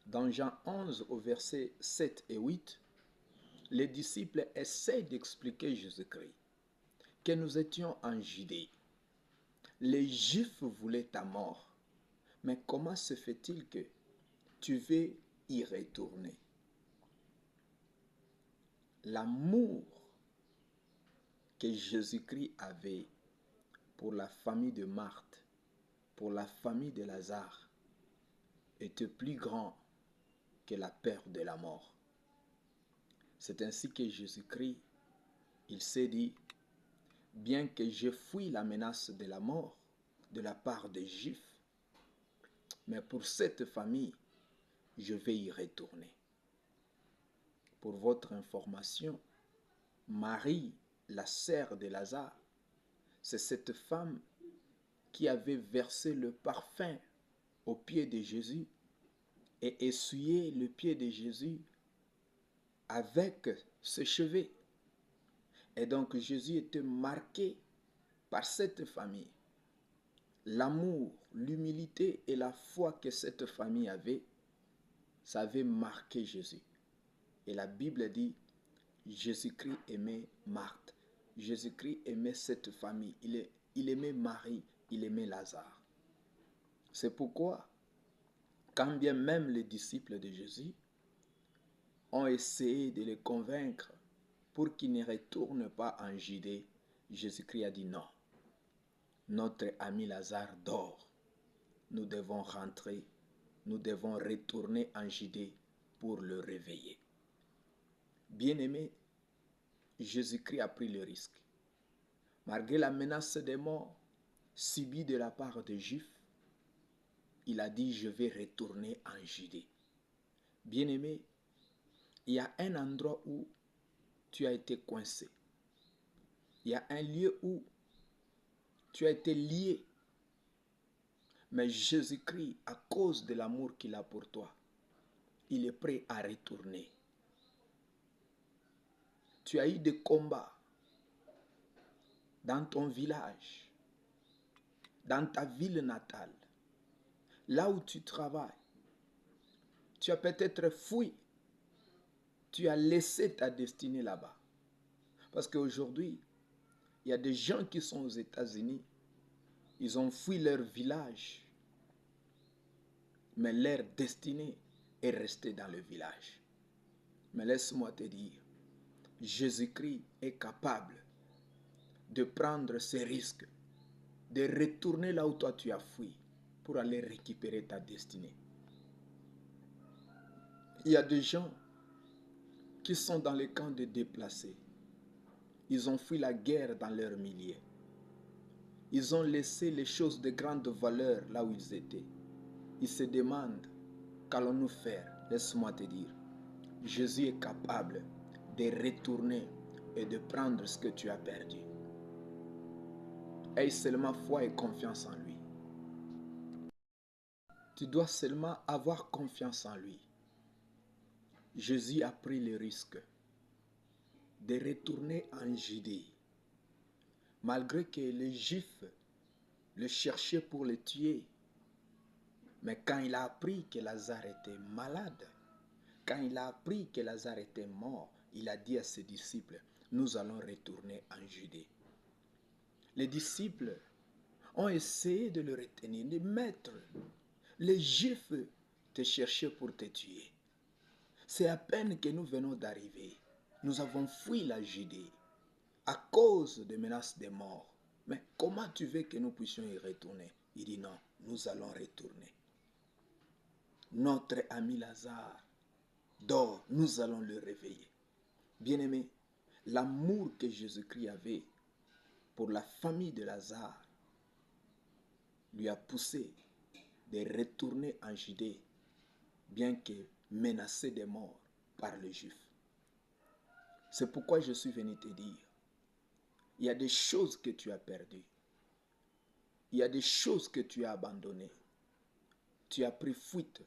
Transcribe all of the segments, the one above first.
Dans Jean 11, au verset 7 et 8, les disciples essaient d'expliquer Jésus-Christ, que nous étions en Judée. Les Juifs voulaient ta mort, mais comment se fait-il que tu veux y retourner? L'amour que Jésus-Christ avait pour la famille de Marthe, pour la famille de Lazare, était plus grand que la peur de la mort. C'est ainsi que Jésus-Christ, il s'est dit, bien que je fuis la menace de la mort de la part des Juifs, mais pour cette famille, je vais y retourner. Pour votre information, Marie, la sœur de Lazare, c'est cette femme qui avait versé le parfum aux pieds de Jésus et essuyé le pied de Jésus avec ses cheveux. Et donc Jésus était marqué par cette famille. L'amour, l'humilité et la foi que cette famille avait, ça avait marqué Jésus. Et la Bible dit, Jésus-Christ aimait Marthe. Jésus-Christ aimait cette famille. Il aimait Marie, il aimait Lazare. C'est pourquoi, quand bien même les disciples de Jésus ont essayé de les convaincre pour qu'ils ne retournent pas en Judée, Jésus-Christ a dit non. Notre ami Lazare dort. Nous devons rentrer. Nous devons retourner en Judée pour le réveiller. Bien-aimé, Jésus-Christ a pris le risque. Malgré la menace des morts subie de la part des Juifs, il a dit, je vais retourner en Judée. Bien-aimé, il y a un endroit où tu as été coincé. Il y a un lieu où tu as été lié. Mais Jésus-Christ, à cause de l'amour qu'il a pour toi, il est prêt à retourner. Tu as eu des combats dans ton village, dans ta ville natale, là où tu travailles. Tu as peut-être fui. Tu as laissé ta destinée là-bas. Parce qu'aujourd'hui, il y a des gens qui sont aux États-Unis. Ils ont fui leur village. Mais leur destinée est restée dans le village. Mais laisse-moi te dire, Jésus-Christ est capable de prendre ces risques, de retourner là où toi tu as fui pour aller récupérer ta destinée. Il y a des gens qui sont dans les camps de déplacés. Ils ont fui la guerre dans leur milieu. Ils ont laissé les choses de grande valeur là où ils étaient. Ils se demandent, qu'allons-nous faire? Laisse-moi te dire, Jésus est capable de retourner et de prendre ce que tu as perdu. Aie seulement foi et confiance en lui. Tu dois seulement avoir confiance en lui. Jésus a pris le risque de retourner en Judée. Malgré que les Juifs le cherchaient pour le tuer. Mais quand il a appris que Lazare était malade, quand il a appris que Lazare était mort, il a dit à ses disciples, nous allons retourner en Judée. Les disciples ont essayé de le retenir, de mettre. Les Juifs te cherchaient pour te tuer. C'est à peine que nous venons d'arriver. Nous avons fui la Judée à cause des menaces de mort. Mais comment tu veux que nous puissions y retourner? Il dit non, nous allons retourner. Notre ami Lazare dort, nous allons le réveiller. Bien-aimé, l'amour que Jésus-Christ avait pour la famille de Lazare lui a poussé de retourner en Judée, bien que menacé de mort par les Juifs. C'est pourquoi je suis venu te dire, il y a des choses que tu as perdues. Il y a des choses que tu as abandonnées. Tu as pris fuite.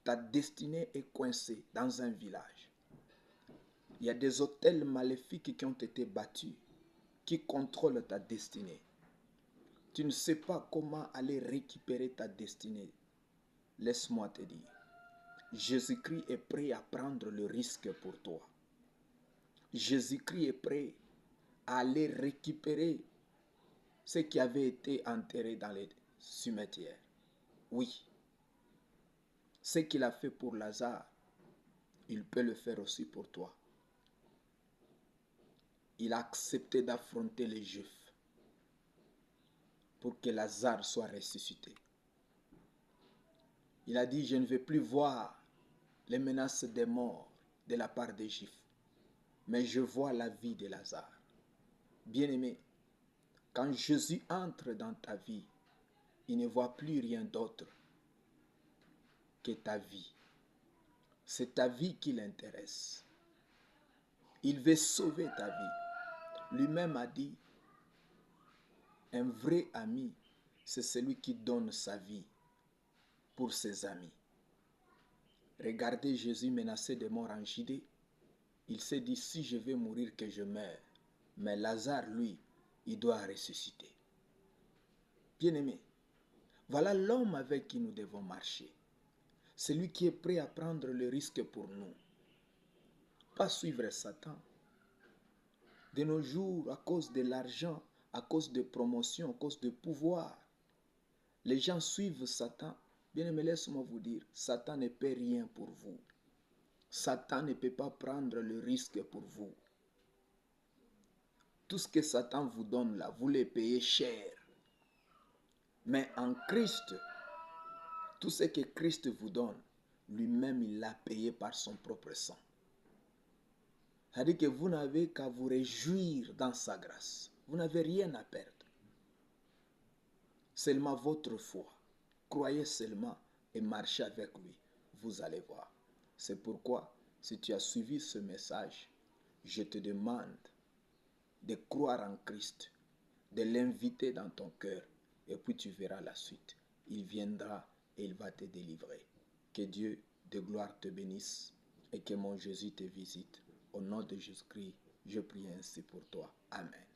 Ta destinée est coincée dans un village. Il y a des hôtels maléfiques qui ont été bâtis, qui contrôlent ta destinée. Tu ne sais pas comment aller récupérer ta destinée. Laisse-moi te dire, Jésus-Christ est prêt à prendre le risque pour toi. Jésus-Christ est prêt à aller récupérer ce qui avait été enterré dans les cimetières. Oui, ce qu'il a fait pour Lazare, il peut le faire aussi pour toi. Il a accepté d'affronter les Juifs pour que Lazare soit ressuscité. Il a dit, je ne vais plus voir les menaces des morts de la part des Juifs, mais je vois la vie de Lazare. Bien-aimé, quand Jésus entre dans ta vie, il ne voit plus rien d'autre que ta vie. C'est ta vie qui l'intéresse. Il veut sauver ta vie. Lui-même a dit, un vrai ami, c'est celui qui donne sa vie pour ses amis. Regardez Jésus menacé de mort en Judée. Il s'est dit, si je vais mourir, que je meure. Mais Lazare, lui, il doit ressusciter. Bien-aimé, voilà l'homme avec qui nous devons marcher. Celui qui est prêt à prendre le risque pour nous. Pas suivre Satan. De nos jours, à cause de l'argent, à cause de promotion, à cause de pouvoir, les gens suivent Satan. Bien-aimé, laisse-moi vous dire, Satan ne paie rien pour vous. Satan ne peut pas prendre le risque pour vous. Tout ce que Satan vous donne là, vous les payez cher. Mais en Christ, tout ce que Christ vous donne, lui-même, il l'a payé par son propre sang. C'est-à-dire que vous n'avez qu'à vous réjouir dans sa grâce. Vous n'avez rien à perdre. Seulement votre foi. Croyez seulement et marchez avec lui. Vous allez voir. C'est pourquoi, si tu as suivi ce message, je te demande de croire en Christ, de l'inviter dans ton cœur, et puis tu verras la suite. Il viendra et il va te délivrer. Que Dieu de gloire te bénisse et que mon Jésus te visite. Au nom de Jésus-Christ, je prie ainsi pour toi. Amen.